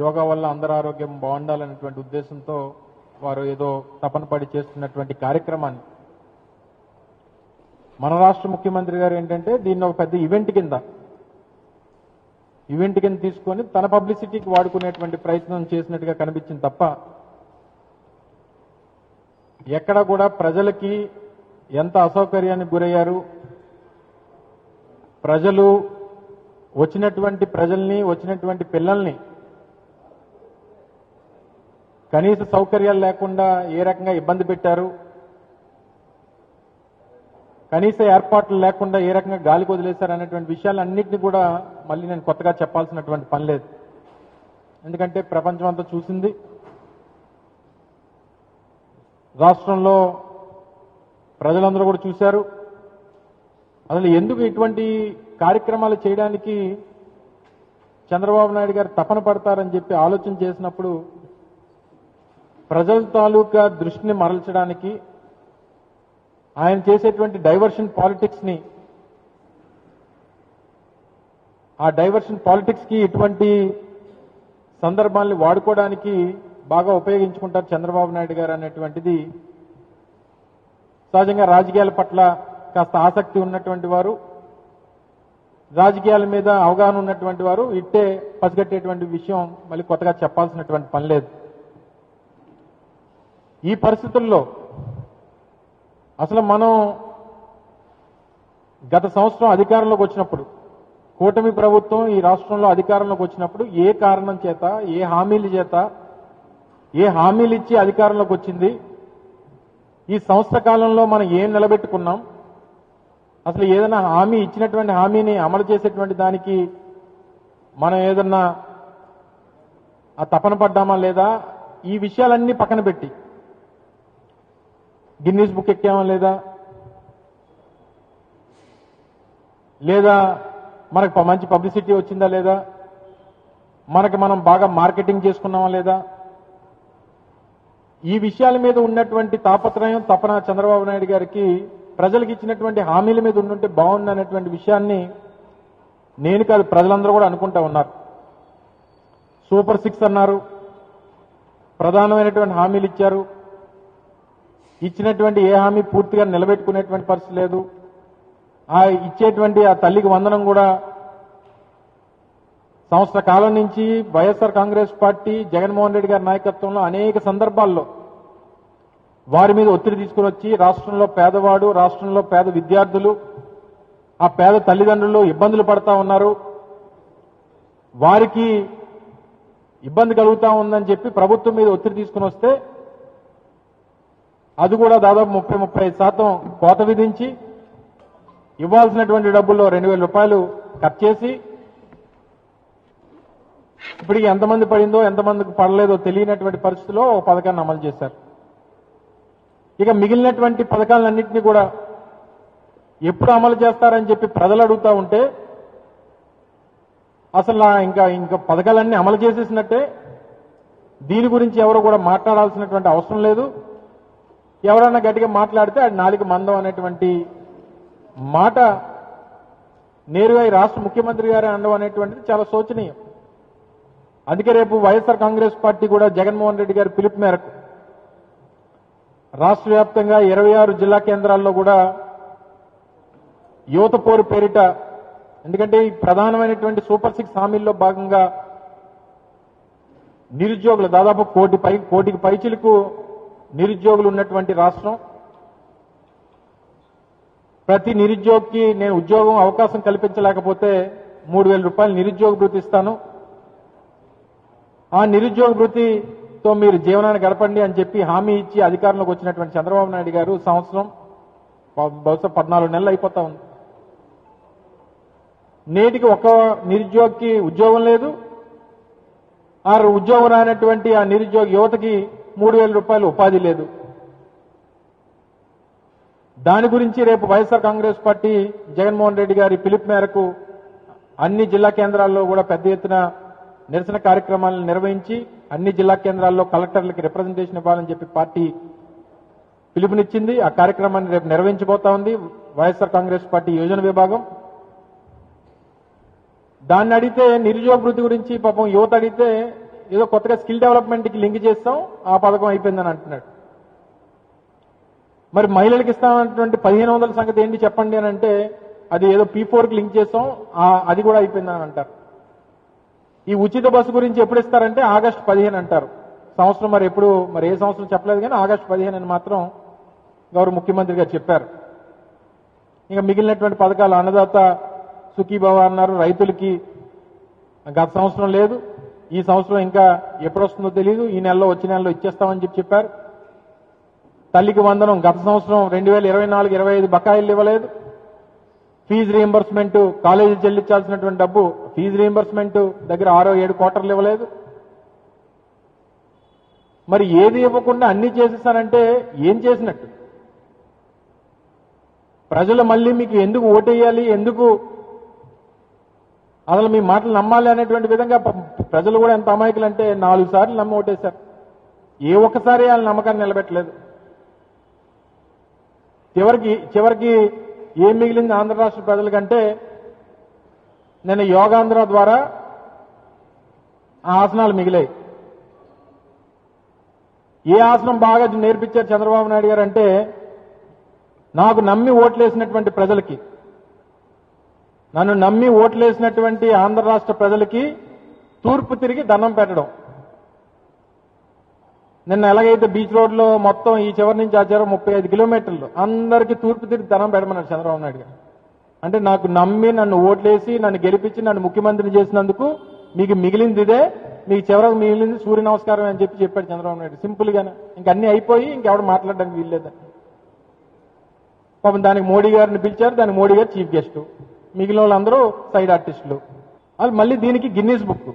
యోగా వల్ల అందరి ఆరోగ్యం బాగుండాలనేటువంటి ఉద్దేశంతో వారు ఏదో తపన పడి చేస్తున్నటువంటి కార్యక్రమాన్ని మన రాష్ట్ర ముఖ్యమంత్రి గారు ఏంటంటే దీన్ని ఒక పెద్ద ఈవెంట్ కింద తీసుకొని తన పబ్లిసిటీకి వాడుకునేటువంటి ప్రయత్నం చేసినట్టుగా కనిపించింది తప్ప ఎక్కడ కూడా ప్రజలకి ఎంత అసౌకర్యానికి గురయ్యారు, ప్రజలు వచ్చినటువంటి పిల్లల్ని కనీస సౌకర్యాలు లేకుండా ఏ రకంగా ఇబ్బంది పెట్టారు, కనీస ఏర్పాట్లు లేకుండా ఏ రకంగా గాలికి వదిలేశారు అనేటువంటి విషయాలన్నింటినీ కూడా మళ్ళీ నేను కొత్తగా చెప్పాల్సినటువంటి పని లేదు. ఎందుకంటే ప్రపంచం అంతా చూసింది. రాష్ట్రంలో ప్రజలందరూ కూడా చూశారు. అసలు ఎందుకు ఇటువంటి కార్యక్రమాలు చేయడానికి చంద్రబాబు నాయుడు గారు తపన పడతారని చెప్పి ఆలోచన చేసినప్పుడు ప్రజల తాలూకా దృష్టిని మరల్చడానికి ఆయన చేసేటువంటి డైవర్షన్ పాలిటిక్స్ కి ఇటువంటి సందర్భాల్ని వాడుకోవడానికి బాగా ఉపయోగించుకుంటారు చంద్రబాబు నాయుడు గారు అనేటువంటిది సహజంగా రాజకీయాల పట్ల కాస్త ఆసక్తి ఉన్నటువంటి వారు, రాజకీయాల మీద అవగాహన ఉన్నటువంటి వారు ఇట్టే పసిగట్టేటువంటి విషయం మళ్ళీ కొత్తగా చెప్పాల్సినటువంటి పని లేదు. ఈ పరిస్థితుల్లో అసలు మనం గత సంవత్సరం అధికారంలోకి వచ్చినప్పుడు, కూటమి ప్రభుత్వం ఈ రాష్ట్రంలో అధికారంలోకి వచ్చినప్పుడు ఏ కారణం చేత, ఏ హామీలు ఇచ్చి అధికారంలోకి వచ్చింది, ఈ సంవత్సర కాలంలో మనం ఏం నిలబెట్టుకున్నాం, అసలు ఏదైనా ఇచ్చినటువంటి హామీని అమలు చేసేటువంటి దానికి మనం ఏదన్నా ఆ తపన పడ్డామా లేదా, ఈ విషయాలన్నీ పక్కన పెట్టి గిన్నీస్ బుక్ ఎక్కామా లేదా మనకు మంచి పబ్లిసిటీ వచ్చిందా లేదా, మనం బాగా మార్కెటింగ్ చేసుకున్నామా లేదా, ఈ విషయాల మీద ఉన్నటువంటి తాపత్రయం, తపన చంద్రబాబు నాయుడు గారికి ప్రజలకు ఇచ్చినటువంటి హామీల మీద ఉండుంటే బాగుంది అనేటువంటి విషయాన్ని నేను కాదు ప్రజలందరూ కూడా అనుకుంటా ఉన్నారు. సూపర్ 6 అన్నారు, ప్రధానమైనటువంటి హామీలు ఇచ్చారు, ఇచ్చినటువంటి ఏ హామీ పూర్తిగా నిలబెట్టుకునేటువంటి పరిస్థితి లేదు. ఇచ్చేటువంటి ఆ తల్లికి వందనం కూడా సంవత్సర కాలం నుంచి వైఎస్ఆర్ కాంగ్రెస్ పార్టీ జగన్మోహన్ రెడ్డి గారి నాయకత్వంలో అనేక సందర్భాల్లో వారి మీద ఒత్తిడి తీసుకుని వచ్చి రాష్ట్రంలో పేదవాడు, రాష్ట్రంలో పేద విద్యార్థులు, ఆ పేద తల్లిదండ్రులు ఇబ్బందులు పడతా ఉన్నారు, వారికి ఇబ్బంది కలుగుతా ఉందని చెప్పి ప్రభుత్వం మీద ఒత్తిడి తీసుకుని వస్తే అది కూడా దాదాపు 30-35% కోత విధించి ఇవ్వాల్సినటువంటి డబ్బుల్లో 2,000 రూపాయలు కట్ చేసి ఇప్పటికి ఎంతమంది పడిందో ఎంతమందికి పడలేదో తెలియనటువంటి పరిస్థితిలో ఒక పథకాన్ని అమలు చేశారు. ఇక మిగిలినటువంటి పథకాలన్నింటినీ కూడా ఎప్పుడు అమలు చేస్తారని చెప్పి ప్రజలు అడుగుతా ఉంటే అసలు ఇంకా పథకాలన్నీ అమలు చేసేసినట్టే, దీని గురించి ఎవరు కూడా మాట్లాడాల్సినటువంటి అవసరం లేదు. ఎవరన్నా గట్టిగా మాట్లాడితే అది నాలుగు మందం అనేటువంటి మాట నేరుగా ఈ రాష్ట్ర ముఖ్యమంత్రి గారే అనడం అనేటువంటిది చాలా శోచనీయం. అందుకే రేపు వైఎస్ఆర్ కాంగ్రెస్ పార్టీ కూడా జగన్మోహన్ రెడ్డి గారి పిలుపు మేరకు రాష్ట్ర వ్యాప్తంగా 26 జిల్లా కేంద్రాల్లో కూడా యువత పోరు పేరిట, ఎందుకంటే ఈ ప్రధానమైనటువంటి సూపర్ 6 హామీల్లో భాగంగా నిరుద్యోగులు దాదాపు కోటికి పైచిలకు నిరుద్యోగులు ఉన్నటువంటి రాష్ట్రం. ప్రతి నిరుద్యోగికి నేను ఉద్యోగం అవకాశం కల్పించలేకపోతే 3,000 రూపాయలు నిరుద్యోగ భృతి ఇస్తాను, ఆ నిరుద్యోగ భృతితో మీరు జీవనాన్ని గడపండి అని చెప్పి హామీ ఇచ్చి అధికారంలోకి వచ్చినటువంటి చంద్రబాబు నాయుడు గారు సంవత్సరం బహుశా 14 నెలలు అయిపోతా ఉంది. నేటికి ఒక్క నిరుద్యోగికి ఉద్యోగం లేదు. ఆ ఉద్యోగం రానటువంటి ఆ నిరుద్యోగ యువతకి 3,000 రూపాయలు ఉపాధి లేదు. దాని గురించి రేపు వైఎస్ఆర్ కాంగ్రెస్ పార్టీ జగన్మోహన్ రెడ్డి గారి పిలుపు మేరకు అన్ని జిల్లా కేంద్రాల్లో కూడా పెద్ద ఎత్తున నిరసన కార్యక్రమాలను నిర్వహించి అన్ని జిల్లా కేంద్రాల్లో కలెక్టర్లకి రిప్రజెంటేషన్ ఇవ్వాలని చెప్పి పార్టీ పిలుపునిచ్చింది. ఆ కార్యక్రమాన్ని రేపు నిర్వహించబోతా ఉంది వైఎస్ఆర్ కాంగ్రెస్ పార్టీ యోజన విభాగం. దాన్ని అడిగితే నిరుద్యోగ వృద్ధి గురించి పాపం యువత అడిగితే ఏదో కొత్తగా స్కిల్ డెవలప్మెంట్కి లింక్ చేస్తాం, ఆ పథకం అయిపోయిందని అంటున్నాడు. మరి మహిళలకు ఇస్తామన్నటువంటి 1500 సంగతి ఏంటి చెప్పండి అని అంటే అది ఏదో P4కి లింక్ చేస్తాం, అది కూడా అయిపోయిందని అంటారు. ఈ ఉచిత బస్సు గురించి ఎప్పుడు ఇస్తారంటే ఆగస్టు 15 అంటారు. సంవత్సరం మరి ఏ సంవత్సరం చెప్పలేదు కానీ ఆగస్టు 15 అని మాత్రం గౌరవ ముఖ్యమంత్రి గారు చెప్పారు. ఇంకా మిగిలినటువంటి పథకాలు అన్నదాత సుఖీభవ అన్నారు, రైతులకి గత సంవత్సరం లేదు, ఈ సంవత్సరం ఇంకా ఎప్పుడు వస్తుందో తెలియదు, ఈ నెలలో వచ్చే నెలలో ఇచ్చేస్తామని చెప్పారు. తల్లికి వందనం గత సంవత్సరం 2024-25 బకాయిలు ఇవ్వలేదు. ఫీజు రీయింబర్స్మెంట్ కాలేజీ చెల్లించాల్సినటువంటి డబ్బు ఫీజు రీయింబర్స్మెంట్ దగ్గర 6-7 క్వార్టర్లు ఇవ్వలేదు. మరి ఏది ఇవ్వకుండా అన్ని చేసేస్తానంటే ఏం చేసినట్టు? ప్రజలు మళ్ళీ మీకు ఎందుకు ఓటేయాలి, ఎందుకు అసలు మీ మాటలు నమ్మాలి అనేటువంటి విధంగా ప్రజలు కూడా ఎంత అమాయకులు అంటే 4 సార్లు నమ్మి ఓటేశారు. ఏ ఒక్కసారి వాళ్ళ నమ్మకాన్ని నిలబెట్టలేదు. చివరికి ఏం మిగిలింది ఆంధ్ర రాష్ట్ర ప్రజలకంటే నేను యోగాంధ్ర ద్వారా ఆ ఆసనాలు మిగిలాయి. ఏ ఆసనం బాగా నేర్పించారు చంద్రబాబు నాయుడు గారు అంటే నాకు నమ్మి ఓట్లేసినటువంటి ప్రజలకి, నన్ను నమ్మి ఓట్లేసినటువంటి ఆంధ్ర రాష్ట్ర ప్రజలకి తూర్పు తిరిగి దండం పెట్టడం. నిన్న ఎలాగైతే బీచ్ రోడ్లో మొత్తం ఈ చివరి నుంచి ఆ చివరి 35 కిలోమీటర్లు అందరికీ తూర్పు తిరిగి దండం పెట్టమన్నాడు చంద్రబాబు నాయుడు గారు. అంటే నాకు నమ్మి నన్ను ఓట్లేసి నన్ను గెలిపించి నన్ను ముఖ్యమంత్రిని చేసినందుకు మీకు మిగిలింది ఇదే, మీకు చివరకు మిగిలింది సూర్య నమస్కారం అని చెప్పాడు చంద్రబాబు నాయుడు. సింపుల్ గానే ఇంక అన్ని అయిపోయి ఇంకెవడు మాట్లాడడానికి వీల్లేదని. పాపం దానికి మోడీ గారిని పిలిచారు, దానికి మోడీ గారు చీఫ్ గెస్ట్, మిగిలిన వాళ్ళందరూ సైడ్ ఆర్టిస్టులు. వాళ్ళు మళ్ళీ దీనికి గిన్నీస్ బుక్